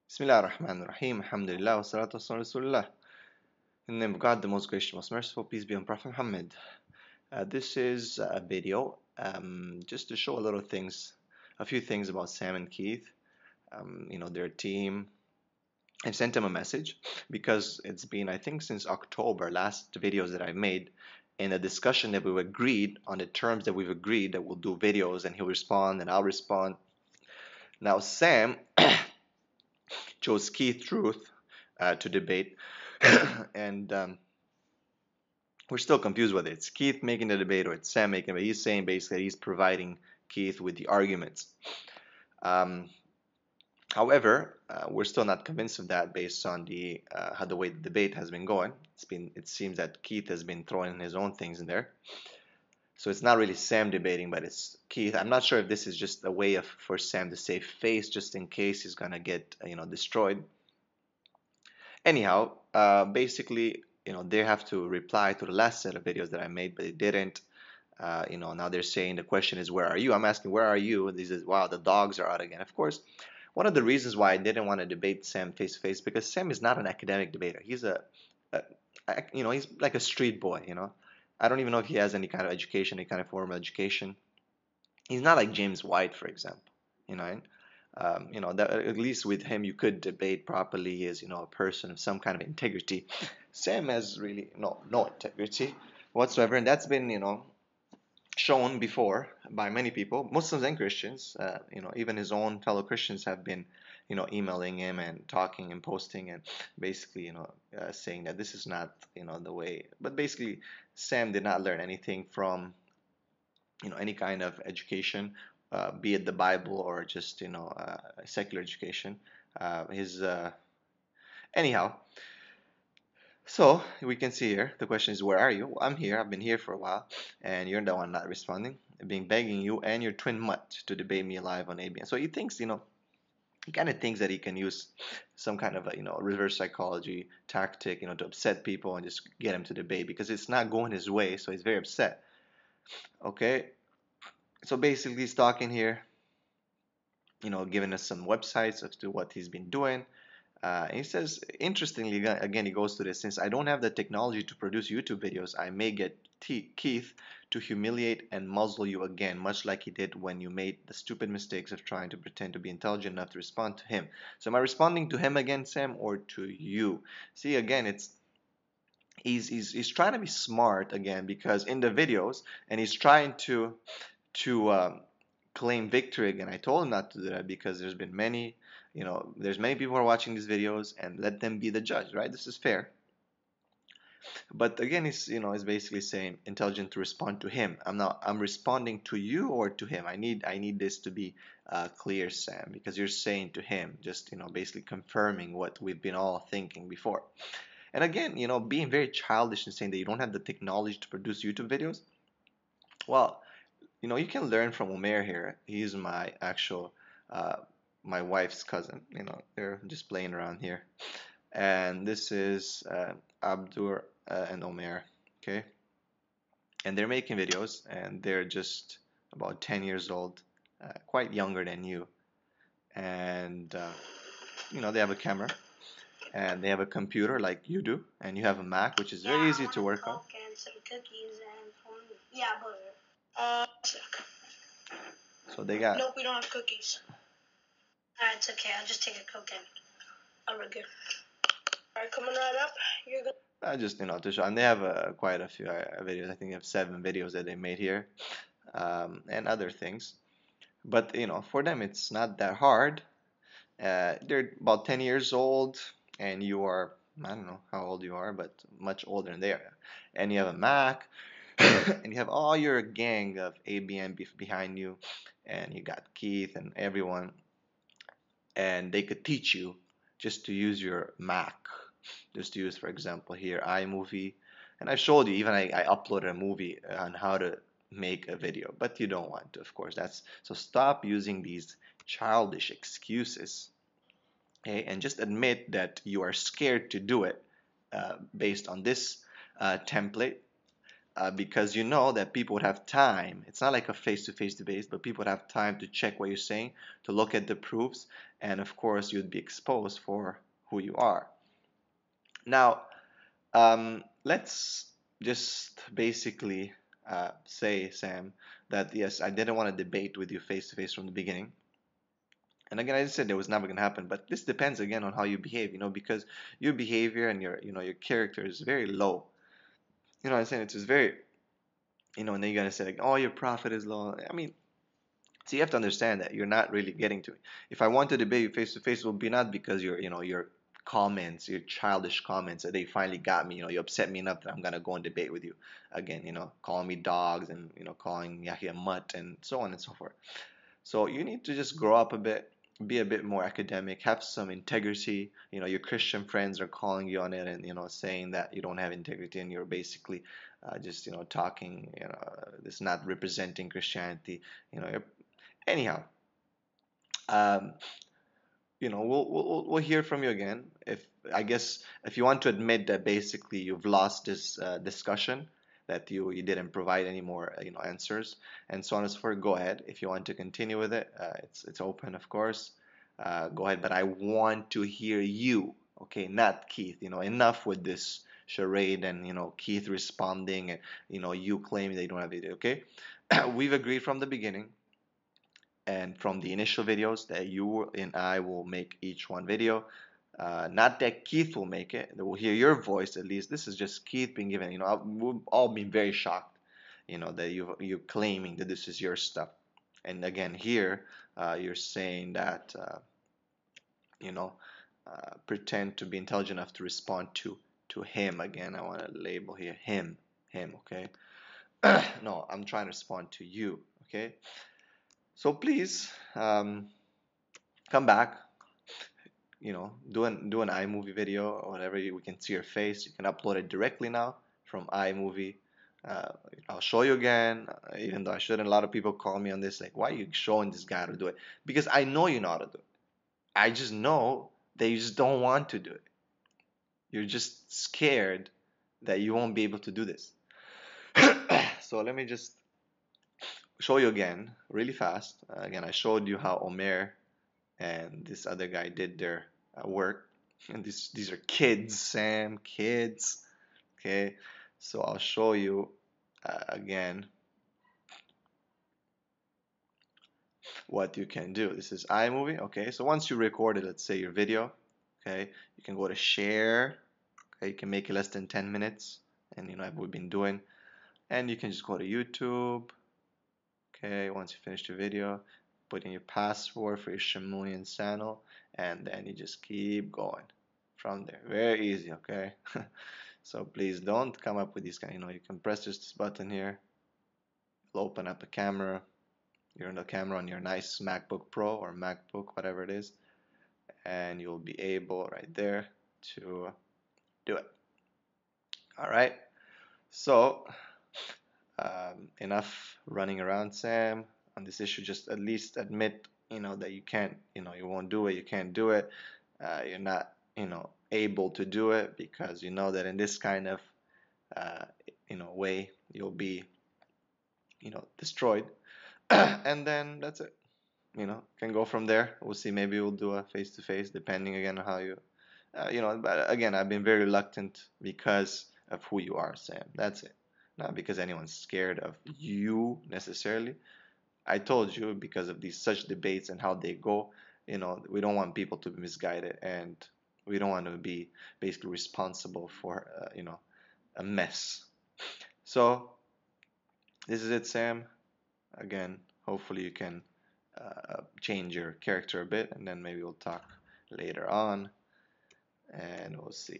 Bismillah ar-Rahman ar-Rahim, Alhamdulillah, wa salatu wa salam Rasulullah. In the name of God, the most gracious, most merciful, peace be on Prophet Muhammad. This is a video just to show a few things about Sam and Keith, their team. I've sent him a message because it's been, I think, since October, last videos that I've made, in a discussion that we've agreed on the terms that we've agreed that we'll do videos and he'll respond and I'll respond. Now, Sam chose Keith Truth to debate, and we're still confused whether it's Keith making the debate or it's Sam making it. But he's saying basically he's providing Keith with the arguments. Um, However, we're still not convinced of that based on the how the way the debate has been going. It seems that Keith has been throwing his own things in there. So it's not really Sam debating, but it's Keith. I'm not sure if this is just a way for Sam to save face, just in case he's gonna get destroyed. Anyhow, basically, they have to reply to the last set of videos that I made, but they didn't. Now they're saying the question is, where are you? I'm asking, where are you? This is, wow, the dogs are out again. Of course, one of the reasons why I didn't want to debate Sam face to face because Sam is not an academic debater. He's he's like a street boy. I don't even know if he has any kind of education, any kind of formal education. He's not like James White, for example. You know, that at least with him you could debate properly. He is, a person of some kind of integrity. Sam has really no integrity whatsoever, and that's been, shown before by many people, Muslims and Christians. Even his own fellow Christians have been, emailing him and talking and posting and basically, saying that this is not, the way. But basically, Sam did not learn anything from, any kind of education, be it the Bible or just, secular education. His Anyhow. So we can see here, the question is, where are you? Well, I'm here, I've been here for a while, and you're the one not responding. I've been begging you and your twin mutt to debate me live on ABN. So he thinks, he kind of thinks that he can use some kind of a, reverse psychology tactic, to upset people and just get him to debate because it's not going his way, so he's very upset. Okay, so basically he's talking here, giving us some websites as to what he's been doing. He says, interestingly, again, he goes to this, since I don't have the technology to produce YouTube videos, I may get Keith to humiliate and muzzle you again, much like he did when you made the stupid mistakes of trying to pretend to be intelligent enough to respond to him. So am I responding to him again, Sam, or to you? See, again, he's trying to be smart again because in the videos, and he's trying to claim victory again. I told him not to do that because there's many people who are watching these videos, and let them be the judge, right? This is fair. But again, he's basically saying intelligent to respond to him. I'm responding to you or to him. I need this to be clear, Sam, because you're saying to him, just basically confirming what we've been all thinking before. And again, being very childish and saying that you don't have the technology to produce YouTube videos. Well, you can learn from Umair here. He's my actual my wife's cousin. They're just playing around here. And this is Abdur and Omer, okay? And they're making videos, and they're just about 10 years old, quite younger than you. And, they have a camera, and they have a computer like you do, and you have a Mac, which is very easy to work on. And some cookies and butter. So they got... Nope, we don't have cookies. Alright, it's okay. I'll just take a Coke and I'll be good. Alright, coming right up. You're good. Just to show, and they have quite a few videos. I think they have 7 videos that they made here, and other things. But for them it's not that hard. They're about 10 years old, and you are, I don't know how old you are, but much older than they are. And you have a Mac, and you have all your gang of ABN behind you, and you got Keith and everyone, and they could teach you just to use your Mac. Just to use, for example, here iMovie, and I showed you, even I uploaded a movie on how to make a video, but you don't want to, of course. So stop using these childish excuses, okay, and just admit that you are scared to do it based on this template. because you know that people would have time. It's not like a face-to-face debate, but people would have time to check what you're saying, to look at the proofs, and of course, you'd be exposed for who you are. Now, let's just basically say, Sam, that yes, I didn't want to debate with you face-to-face from the beginning. And again, I just said it was never going to happen, but this depends again on how you behave, because your behavior and your character is very low. You know what I'm saying? It's just very, and then you're gonna say like, oh, your profit is low. I mean, so you have to understand that you're not really getting to it. If I want to debate you face to face, it will be not because your comments, your childish comments, that they finally got me. You upset me enough that I'm gonna go and debate with you again. Calling me dogs and calling Yahya a mutt and so on and so forth. So you need to just grow up a bit, be a bit more academic, have some integrity. Your Christian friends are calling you on it and saying that you don't have integrity and you're basically just talking. This not representing Christianity. Anyhow, um, we'll hear from you again. If I guess if you want to admit that basically you've lost this discussion, that you didn't provide any more answers and so on and so forth, go ahead. If you want to continue with it, it's open, of course. Go ahead, but I want to hear you, okay, not Keith. Enough with this charade and Keith responding and you claiming that you don't have it. Okay, we've agreed from the beginning and from the initial videos that you and I will make each one video. Not that Keith will make it, that we'll hear your voice at least. This is just Keith being given. We've all been very shocked, that you're claiming that this is your stuff. And again, here you're saying that, you know, pretend to be intelligent enough to respond to him. Again, I want to label here him. Okay. No, I'm trying to respond to you. Okay. So please come back, do an iMovie video or whatever. We can see your face. You can upload it directly now from iMovie. Uh, I'll show you again, even though I shouldn't. A lot of people call me on this, like, why are you showing this guy how to do it? Because I know you know how to do it. I just know that you just don't want to do it. You're just scared that you won't be able to do this. So let me just show you again really fast. Again, I showed you how Omer and this other guy did their work. And these are kids, Sam, kids. Okay, so I'll show you again what you can do. This is iMovie. Okay, so once you recorded, let's say your video, okay, you can go to share. Okay, you can make it less than 10 minutes, and what we've been doing. And you can just go to YouTube. Okay, once you finish the video, put in your password for your Shamoun channel, and then you just keep going from there. Very easy, okay? So please don't come up with these kind. You can press this button here. It'll open up a camera. You're in the camera on your nice MacBook Pro or MacBook, whatever it is, and you'll be able right there to do it. All right. So enough running around, Sam, on this issue. Just at least admit, that you can't, you won't do it. You can't do it. You're not, able to do it because you know that in this kind of, uh, way, you'll be, destroyed. And then that's it. Can go from there. We'll see. Maybe we'll do a face to face, depending again on how you, But again, I've been very reluctant because of who you are, Sam. That's it. Not because anyone's scared of you necessarily. I told you because of these such debates and how they go. We don't want people to be misguided, and we don't want to be basically responsible for, a mess. So this is it, Sam. Again, hopefully you can change your character a bit, and then maybe we'll talk later on, and we'll see.